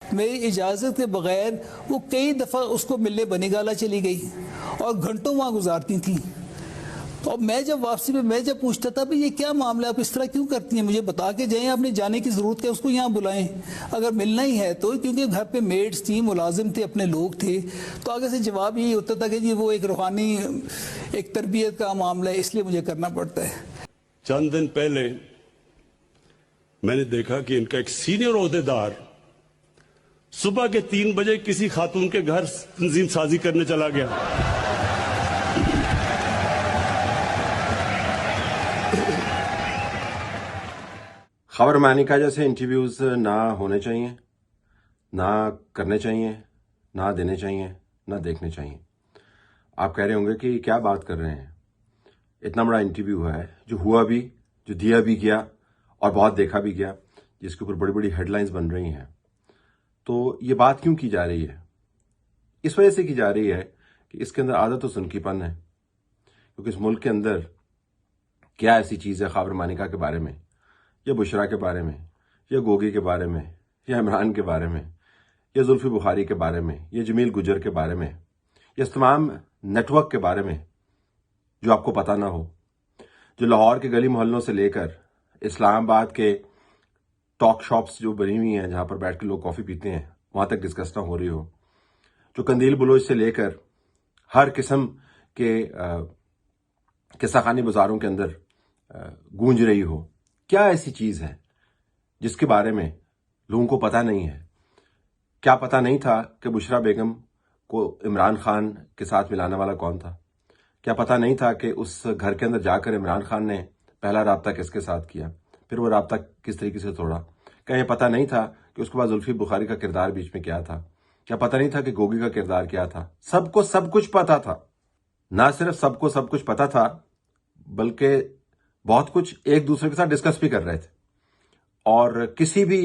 میری اجازت کے بغیر وہ کئی دفعہ اس کو ملنے بنی گالا چلی گئی اور گھنٹوں وہاں گزارتی تھیں. اور میں جب واپسی میں میں جب پوچھتا تھا یہ کیا معاملہ ہے، آپ اس طرح کیوں کرتی ہیں، مجھے بتا کے جائیں، آپ نے جانے کی ضرورت ہے، اس کو یہاں بلائیں اگر ملنا ہی ہے تو، کیونکہ گھر پہ میڈس تھیں، ملازم تھے، اپنے لوگ تھے. تو آگے سے جواب یہی ہوتا تھا کہ جی وہ ایک روحانی ایک تربیت کا معاملہ ہے، اس لیے مجھے کرنا پڑتا ہے. چند دن پہلے میں نے دیکھا کہ ان کا ایک سینئر عہدیدار صبح کے 3 بجے کسی خاتون کے گھر تنظیم سازی کرنے چلا گیا. خبر مانیکا جیسے انٹرویوز نہ ہونے چاہیے، نہ کرنے چاہیے، نہ دینے چاہیے، نہ دیکھنے چاہیے. آپ کہہ رہے ہوں گے کہ کیا بات کر رہے ہیں، اتنا بڑا انٹرویو ہے جو ہوا بھی، جو دیا بھی گیا اور بہت دیکھا بھی گیا، جس کے اوپر بڑی بڑی ہیڈ لائنز بن رہی ہیں. تو یہ بات کیوں کی جا رہی ہے؟ اس وجہ سے کی جا رہی ہے کہ اس کے اندر عادت و سنکی پن ہے. کیونکہ اس ملک کے اندر کیا ایسی چیز ہے خاور مانیکا کے بارے میں، یا بشرا کے بارے میں، یا گوگی کے بارے میں، یا عمران کے بارے میں، یا زلفی بخاری کے بارے میں، یا جمیل گجر کے بارے میں، یا اس تمام نیٹ ورک کے بارے میں جو آپ کو پتہ نہ ہو، جو لاہور کے گلی محلوں سے لے کر اسلام آباد کے ٹاک شاپس جو بنی ہوئی ہیں جہاں پر بیٹھ کے لوگ کافی پیتے ہیں وہاں تک ڈسکس نہ ہو رہی ہو، جو قندیل بلوچ سے لے کر ہر قسم کے قصہ خانی بازاروں کے اندر گونج رہی ہو. کیا ایسی چیز ہے جس کے بارے میں لوگوں کو پتہ نہیں ہے؟ کیا پتہ نہیں تھا کہ بشرا بیگم کو عمران خان کے ساتھ ملانے والا کون تھا؟ کیا پتہ نہیں تھا کہ اس گھر کے اندر جا کر عمران خان نے پہلا رابطہ کس کے ساتھ کیا، پھر وہ رابطہ کس طریقے سے توڑا؟ کیا یہ پتہ نہیں تھا کہ اس کے بعد زلفی بخاری کا کردار بیچ میں کیا تھا؟ کیا پتہ نہیں تھا کہ گوگی کا کردار کیا تھا؟ سب کو سب کچھ پتہ تھا. نہ صرف سب کو سب کچھ پتہ تھا بلکہ بہت کچھ ایک دوسرے کے ساتھ ڈسکس بھی کر رہے تھے. اور کسی بھی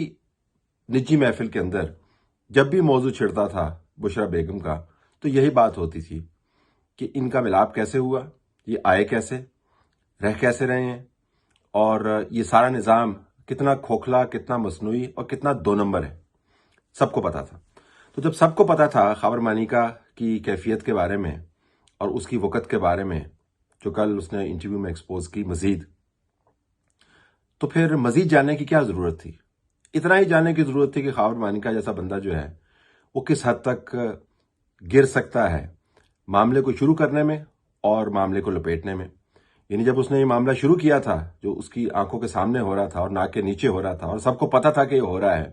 نجی محفل کے اندر جب بھی موضوع چھڑتا تھا بشرا بیگم کا تو یہی بات ہوتی تھی کہ ان کا ملاپ کیسے ہوا، یہ آئے کیسے، رہ کیسے رہے ہیں، اور یہ سارا نظام کتنا کھوکھلا، کتنا مصنوعی اور کتنا 2 نمبر ہے. سب کو پتا تھا. تو جب سب کو پتا تھا خاور مانیکا کی کیفیت کے بارے میں اور اس کی وقت کے بارے میں جو کل اس نے انٹرویو میں ایکسپوز کی مزید، تو پھر مزید جاننے کی کیا ضرورت تھی؟ اتنا ہی جاننے کی ضرورت تھی کہ خاور مانیکا جیسا بندہ جو ہے وہ کس حد تک گر سکتا ہے معاملے کو شروع کرنے میں اور معاملے کو لپیٹنے میں. یعنی جب اس نے یہ معاملہ شروع کیا تھا جو اس کی آنکھوں کے سامنے ہو رہا تھا اور ناک کے نیچے ہو رہا تھا اور سب کو پتا تھا کہ یہ ہو رہا ہے،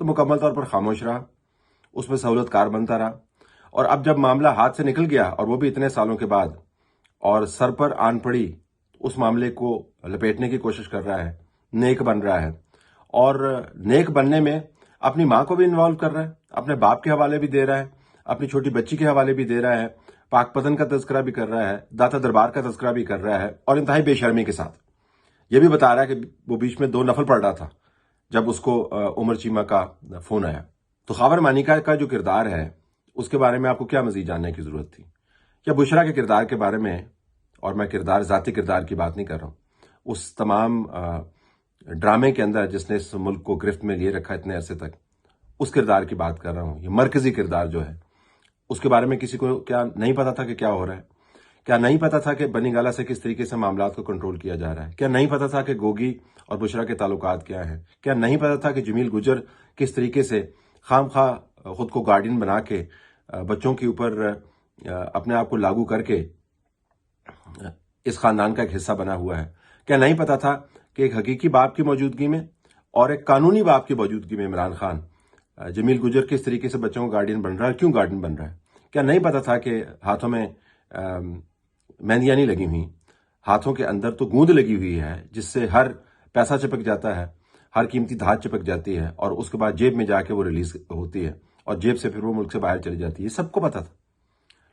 تو مکمل طور پر خاموش رہا، اس میں سہولت کار بنتا رہا. اور اب جب معاملہ ہاتھ سے نکل گیا اور وہ بھی اتنے سالوں کے بعد، اور سر پر آن پڑی، اس معاملے کو لپیٹنے کی کوشش کر رہا ہے، نیک بن رہا ہے. اور نیک بننے میں اپنی ماں کو بھی انوالو کر رہا ہے، اپنے باپ کے حوالے بھی دے رہا ہے، اپنی چھوٹی بچی کے حوالے بھی دے رہا ہے، پاک پتن کا تذکرہ بھی کر رہا ہے، داتا دربار کا تذکرہ بھی کر رہا ہے، اور انتہائی بے شرمی کے ساتھ یہ بھی بتا رہا ہے کہ وہ بیچ میں 2 نفل پڑھ رہا تھا جب اس کو عمر چیمہ کا فون آیا. تو خاور مانیکا کا جو کردار ہے اس کے بارے میں آپ کو کیا مزید جاننے کی ضرورت تھی؟ یا بشرا کے کردار کے بارے میں، اور میں ذاتی کردار کی بات نہیں کر رہا ہوں، اس تمام ڈرامے کے اندر جس نے اس ملک کو گرفت میں لیے رکھا اتنے عرصے تک، اس کردار کی بات کر رہا ہوں. یہ مرکزی کردار جو ہے اس کے بارے میں کسی کو کیا نہیں پتا تھا کہ کیا ہو رہا ہے؟ کیا نہیں پتا تھا کہ بنی گالا سے کس طریقے سے معاملات کو کنٹرول کیا جا رہا ہے؟ کیا نہیں پتا تھا کہ گوگی اور بشرا کے تعلقات کیا ہیں؟ کیا نہیں پتا تھا کہ جمیل گجر کس طریقے سے خام خواہ خود کو گارڈین بنا کے بچوں کے اوپر اپنے آپ کو لاگو کر کے اس خاندان کا ایک حصہ بنا ہوا ہے؟ کیا نہیں پتا تھا کہ ایک حقیقی باپ کی موجودگی میں اور ایک قانونی باپ کی موجودگی میں عمران خان جمیل گجر کس طریقے سے بچوں کو گارڈین بن رہا ہے، کیوں گارڈین بن رہا ہے؟ کیا نہیں پتا تھا کہ ہاتھوں میں مہندیاں نہیں لگی ہوئی، ہاتھوں کے اندر تو گوند لگی ہوئی ہے جس سے ہر پیسہ چپک جاتا ہے، ہر قیمتی دھات چپک جاتی ہے، اور اس کے بعد جیب میں جا کے وہ ریلیز ہوتی ہے اور جیب سے پھر وہ ملک سے باہر چلی جاتی ہے. یہ سب کو پتا تھا،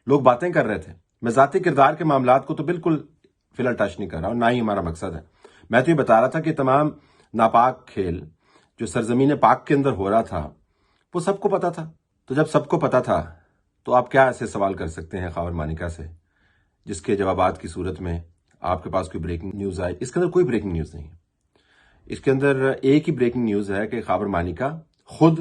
لوگ باتیں کر رہے تھے. میں ذاتی کردار کے معاملات کو تو بالکل فی الحال ٹچ نہیں کر رہا اور نہ ہی ہمارا مقصد ہے. میں تو یہ بتا رہا تھا کہ تمام ناپاک کھیل جو سرزمین پاک کے اندر ہو رہا تھا وہ سب کو پتا تھا. تو جب سب کو پتا تھا تو آپ کیا ایسے سوال کر سکتے ہیں خاور مانیکا سے جس کے جوابات کی صورت میں آپ کے پاس کوئی بریکنگ نیوز آئے؟ اس کے اندر کوئی بریکنگ نیوز نہیں ہے. اس کے اندر ایک ہی بریکنگ نیوز ہے کہ خاور مانیکا خود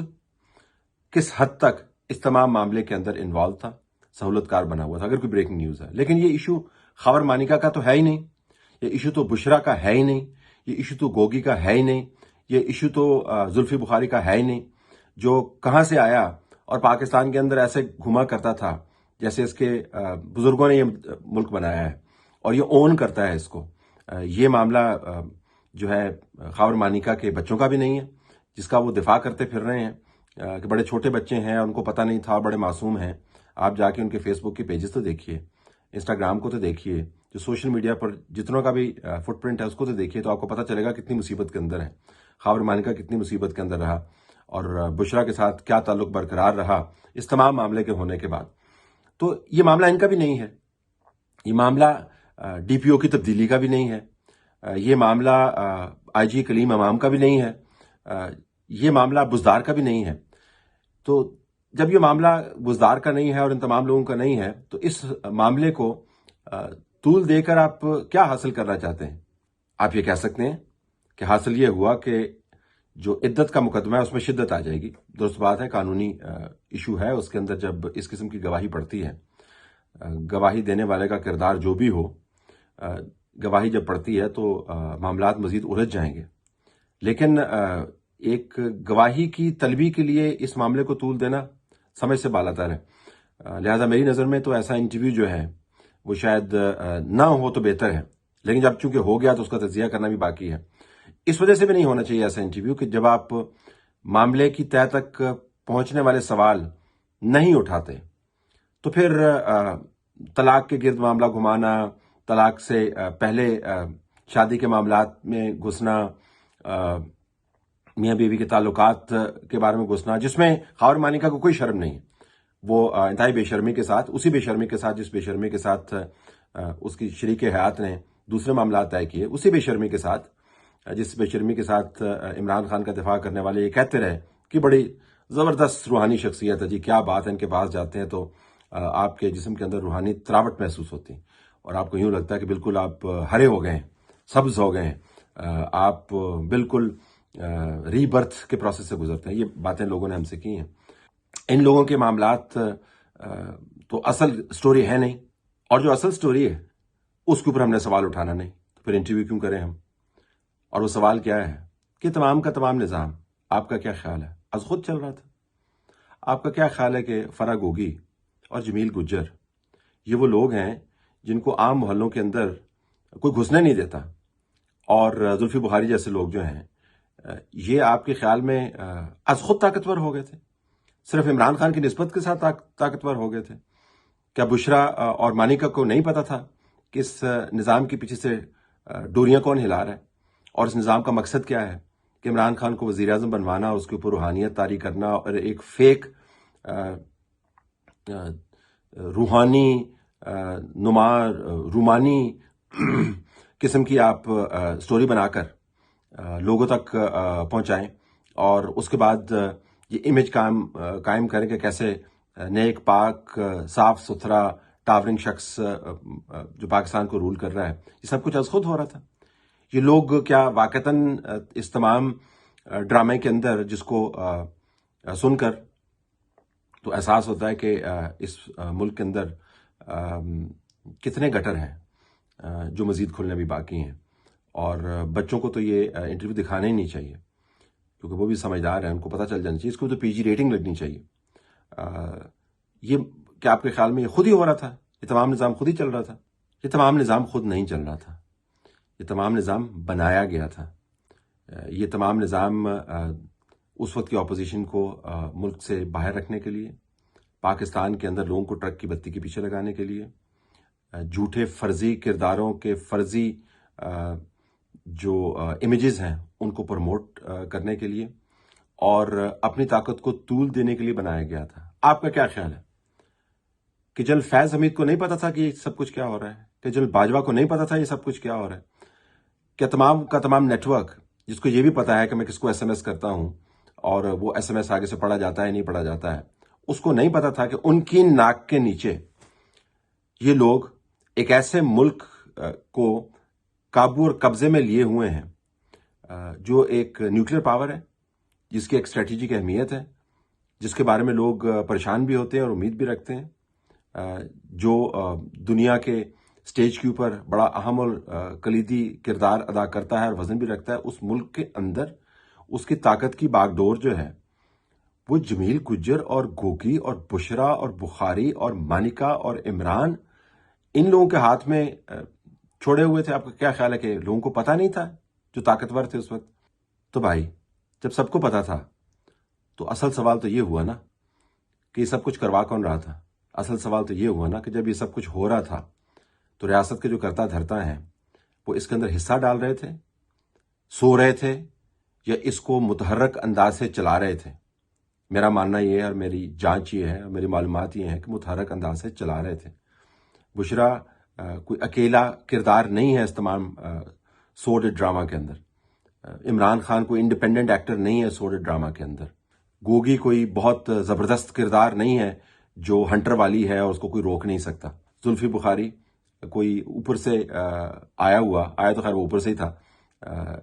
کس حد تک اس تمام معاملے کے اندر انوالو تھا، سہولت کار بنا ہوا تھا، اگر کوئی بریکنگ نیوز ہے. لیکن یہ ایشو خاور مانیکا کا تو ہے ہی نہیں، یہ ایشو تو بشرا کا ہے ہی نہیں، یہ ایشو تو گوگی کا ہے ہی نہیں، یہ ایشو تو زلفی بخاری کا ہے ہی نہیں، جو کہاں سے آیا اور پاکستان کے اندر ایسے گھما کرتا تھا جیسے اس کے بزرگوں نے یہ ملک بنایا ہے اور یہ اون کرتا ہے اس کو. یہ معاملہ جو ہے خاور مانیکا کے بچوں کا بھی نہیں ہے، جس کا وہ دفاع کرتے پھر رہے ہیں کہ بڑے چھوٹے بچے ہیں، ان کو پتہ نہیں تھا، بڑے معصوم ہیں. آپ جا کے ان کے فیس بک کے پیجز تو دیکھیے، انسٹاگرام کو تو دیکھیے، جو سوشل میڈیا پر جتنوں کا بھی فٹ پرنٹ ہے اس کو تو دیکھیے، تو آپ کو پتہ چلے گا کتنی مصیبت کے اندر ہے خاور مانیکا، کتنی مصیبت کے اندر رہا اور بشرا کے ساتھ کیا تعلق برقرار رہا اس تمام معاملے کے ہونے کے بعد. تو یہ معاملہ ان کا بھی نہیں ہے، یہ معاملہ ڈی پی او کی تبدیلی کا بھی نہیں ہے، یہ معاملہ آئی جی کلیم امام کا بھی نہیں ہے، یہ معاملہ بزدار کا بھی نہیں ہے. تو جب یہ معاملہ بزدار کا نہیں ہے اور ان تمام لوگوں کا نہیں ہے تو اس معاملے کو طول دے کر آپ کیا حاصل کرنا چاہتے ہیں؟ آپ یہ کہہ سکتے ہیں کہ حاصل یہ ہوا کہ جو عدت کا مقدمہ ہے اس میں شدت آ جائے گی. درست بات ہے، قانونی ایشو ہے، اس کے اندر جب اس قسم کی گواہی پڑتی ہے، گواہی دینے والے کا کردار جو بھی ہو، گواہی جب پڑتی ہے تو معاملات مزید الجھ جائیں گے. لیکن ایک گواہی کی طلبی کے لیے اس معاملے کو طول دینا سمجھ سے بالاتر ہے. لہذا میری نظر میں تو ایسا انٹرویو جو ہے وہ شاید نہ ہو تو بہتر ہے، لیکن جب چونکہ ہو گیا تو اس کا تجزیہ کرنا بھی باقی ہے. اس وجہ سے بھی نہیں ہونا چاہیے ایسا انٹرویو کہ جب آپ معاملے کی تہہ تک پہنچنے والے سوال نہیں اٹھاتے تو پھر طلاق کے گرد معاملہ گھمانا، طلاق سے پہلے شادی کے معاملات میں گھسنا، میاں بیوی کے تعلقات کے بارے میں گھسنا، جس میں خاور مانیکا کو کوئی شرم نہیں، وہ انتہائی بے شرمی کے ساتھ، اسی بے شرمی کے ساتھ جس بے شرمی کے ساتھ اس کی شریک حیات نے دوسرے معاملات طے کیے، اسی بے شرمی کے ساتھ جس بے شرمی کے ساتھ عمران خان کا دفاع کرنے والے یہ کہتے رہے کہ بڑی زبردست روحانی شخصیت ہے جی، کیا بات ہے، ان کے پاس جاتے ہیں تو آپ کے جسم کے اندر روحانی تراوٹ محسوس ہوتی اور آپ کو یوں لگتا ہے کہ بالکل آپ ہرے ہو گئے ہیں، سبز ہو گئے ہیں، آپ بالکل ری برتھ کے پروسیس سے گزرتے ہیں. یہ باتیں لوگوں نے ہم سے کی ہیں. ان لوگوں کے معاملات تو اصل سٹوری ہے نہیں، اور جو اصل سٹوری ہے اس کے اوپر ہم نے سوال اٹھانا نہیں، تو پھر انٹرویو کیوں کریں ہم؟ اور وہ سوال کیا ہے کہ تمام کا تمام نظام، آپ کا کیا خیال ہے؟ از خود چل رہا تھا. آپ کا کیا خیال ہے کہ فرا گوگی اور جمیل گجر یہ وہ لوگ ہیں جن کو عام محلوں کے اندر کوئی گھسنے نہیں دیتا، اور زلفی بخاری جیسے لوگ جو ہیں یہ آپ کے خیال میں از خود طاقتور ہو گئے تھے، صرف عمران خان کی نسبت کے ساتھ طاقتور ہو گئے تھے؟ کیا بشرا اور مانیکا کو نہیں پتا تھا کہ اس نظام کے پیچھے سے ڈوریاں کون ہلا رہا ہے اور اس نظام کا مقصد کیا ہے کہ عمران خان کو وزیر اعظم بنوانا، اس کے اوپر روحانیت طاری کرنا اور ایک فیک روحانی نما رومانی قسم کی آپ سٹوری بنا کر لوگوں تک پہنچائیں، اور اس کے بعد یہ امیج قائم کریں کہ کیسے نیک پاک صاف ستھرا ٹاورنگ شخص جو پاکستان کو رول کر رہا ہے. یہ سب کچھ از خود ہو رہا تھا. یہ لوگ کیا واقعتاً اس تمام ڈرامے کے اندر، جس کو سن کر تو احساس ہوتا ہے کہ اس ملک کے اندر کتنے گٹر ہیں جو مزید کھلنے بھی باقی ہیں، اور بچوں کو تو یہ انٹرویو دکھانا ہی نہیں چاہیے کیونکہ وہ بھی سمجھدار ہیں، ان کو پتہ چل جانا چاہیے. اس کو تو پی جی ریٹنگ لگنی چاہیے. یہ کیا آپ کے خیال میں یہ خود ہی ہو رہا تھا؟ یہ تمام نظام خود ہی چل رہا تھا؟ یہ تمام نظام خود نہیں چل رہا تھا، یہ تمام نظام بنایا گیا تھا. یہ تمام نظام اس وقت کی اپوزیشن کو ملک سے باہر رکھنے کے لیے، پاکستان کے اندر لوگوں کو ٹرک کی بتی کے پیچھے لگانے کے لیے، جھوٹے فرضی کرداروں کے فرضی جو امیجز ہیں ان کو پروموٹ کرنے کے لیے اور اپنی طاقت کو طول دینے کے لیے بنایا گیا تھا. آپ کا کیا خیال ہے کہ جنرل فیض حمید کو نہیں پتا تھا کہ یہ سب کچھ کیا ہو رہا ہے؟ کہ جنرل باجوہ کو نہیں پتا تھا یہ سب کچھ کیا ہو رہا ہے؟ کہ تمام کا تمام نیٹ ورک، جس کو یہ بھی پتا ہے کہ میں کس کو ایس ایم ایس کرتا ہوں اور وہ ایس ایم ایس آگے سے پڑھا جاتا ہے نہیں پڑھا جاتا ہے، اس کو نہیں پتا تھا کہ ان کی ناک کے نیچے یہ لوگ ایک ایسے ملک کو قابو اور قبضے میں لیے ہوئے ہیں جو ایک نیوکلیر پاور ہے، جس کی ایک اسٹریٹجک اہمیت ہے، جس کے بارے میں لوگ پریشان بھی ہوتے ہیں اور امید بھی رکھتے ہیں، جو دنیا کے سٹیج کے اوپر بڑا اہم اور کلیدی کردار ادا کرتا ہے اور وزن بھی رکھتا ہے، اس ملک کے اندر اس کی طاقت کی باغ ڈور جو ہے وہ جمیل گجر اور گوگی اور بشرا اور بخاری اور مانکا اور عمران، ان لوگوں کے ہاتھ میں چھوڑے ہوئے تھے۔ آپ کا کیا خیال ہے کہ لوگوں کو پتہ نہیں تھا جو طاقتور تھے اس وقت؟ تو بھائی جب سب کو پتا تھا تو اصل سوال تو یہ ہوا نا کہ یہ سب کچھ کروا کون رہا تھا؟ اصل سوال تو یہ ہوا نا کہ جب یہ سب کچھ ہو رہا تھا تو ریاست کے جو کرتا دھرتا ہیں وہ اس کے اندر حصہ ڈال رہے تھے، سو رہے تھے، یا اس کو متحرک انداز سے چلا رہے تھے؟ میرا ماننا یہ ہے اور میری جانچ یہ ہے اور میری معلومات یہ ہیں کہ متحرک انداز سے چلا رہے تھے۔ بشرا کوئی اکیلا کردار نہیں ہے اس تمام سورڈ ڈرامہ کے اندر۔ عمران خان کوئی انڈیپینڈنٹ ایکٹر نہیں ہے سورڈ ڈرامہ کے اندر۔ گوگی کوئی بہت زبردست کردار نہیں ہے جو ہنٹر والی ہے اور اس کو کوئی روک نہیں سکتا۔ زلفی بخاری کوئی اوپر سے آیا تو خیر وہ اوپر سے ہی تھا،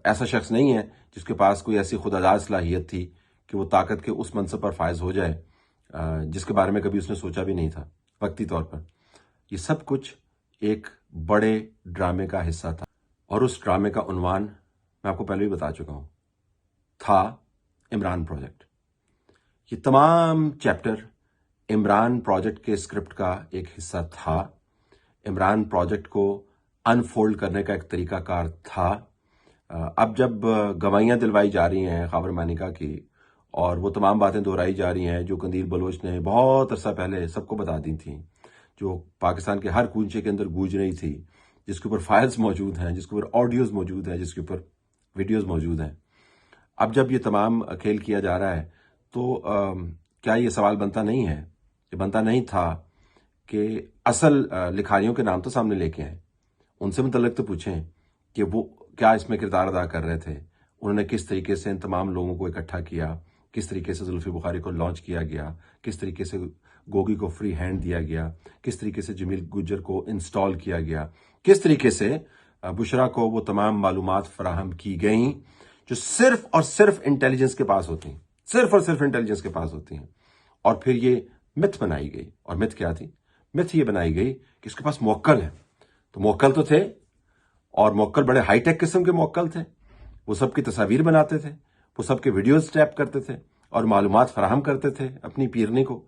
ایسا شخص نہیں ہے جس کے پاس کوئی ایسی خودآزاد صلاحیت تھی کہ وہ طاقت کے اس منصب پر فائز ہو جائے جس کے بارے میں کبھی اس نے سوچا بھی نہیں تھا وقتی طور پر۔ یہ سب کچھ ایک بڑے ڈرامے کا حصہ تھا، اور اس ڈرامے کا عنوان میں آپ کو پہلے بھی بتا چکا ہوں، تھا عمران پروجیکٹ۔ یہ تمام چیپٹر عمران پروجیکٹ کے اسکرپٹ کا ایک حصہ تھا، عمران پروجیکٹ کو انفولڈ کرنے کا ایک طریقہ کار تھا۔ اب جب گواہیاں دلوائی جا رہی ہیں خاور مانکا کی، اور وہ تمام باتیں دہرائی جا رہی ہیں جو قندیل بلوچ نے بہت عرصہ پہلے سب کو بتا دی تھیں، جو پاکستان کے ہر کوچے کے اندر گونج رہی تھی، جس کے اوپر فائلز موجود ہیں، جس کے اوپر آڈیوز موجود ہیں، جس کے اوپر ویڈیوز موجود ہیں، اب جب یہ تمام کھیل کیا جا رہا ہے تو کیا یہ سوال بنتا نہیں ہے، یہ بنتا نہیں تھا کہ اصل لکھاریوں کے نام تو سامنے لے کے آئیں، ان سے متعلق تو پوچھیں کہ وہ کیا اس میں کردار ادا کر رہے تھے، انہوں نے کس طریقے سے ان تمام لوگوں کو اکٹھا کیا، کس طریقے سے زلفی بخاری کو لانچ کیا گیا، کس طریقے سے گوگی کو فری ہینڈ دیا گیا، کس طریقے سے جمیل گجر کو انسٹال کیا گیا، کس طریقے سے بشرا کو وہ تمام معلومات فراہم کی گئیں جو صرف اور صرف انٹیلیجنس کے پاس ہوتی ہیں، صرف اور صرف انٹیلیجنس کے پاس ہوتی ہیں۔ اور پھر یہ متھ بنائی گئی، اور متھ کیا تھی؟ متھ یہ بنائی گئی کہ اس کے پاس موکل ہے، تو موکل تو تھے، اور موکل بڑے ہائی ٹیک قسم کے موکل تھے، وہ سب کی تصاویر بناتے تھے، وہ سب کے ویڈیوز ٹیپ کرتے تھے اور معلومات فراہم کرتے تھے اپنی پیرنی کو،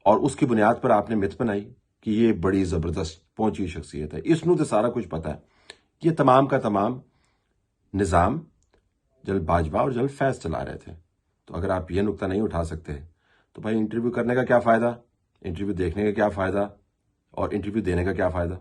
اور اس کی بنیاد پر آپ نے متھ بنائی کہ یہ بڑی زبردست پہنچی ہوئی شخصیت ہے، اس نو تو سارا کچھ پتا ہے۔ یہ تمام کا تمام نظام جنرل باجوہ اور جنرل فیض چلا رہے تھے۔ تو اگر آپ یہ نقطہ نہیں اٹھا سکتے تو بھائی انٹرویو کرنے کا کیا فائدہ، انٹرویو دیکھنے کا کیا فائدہ، اور انٹرویو دینے کا کیا فائدہ؟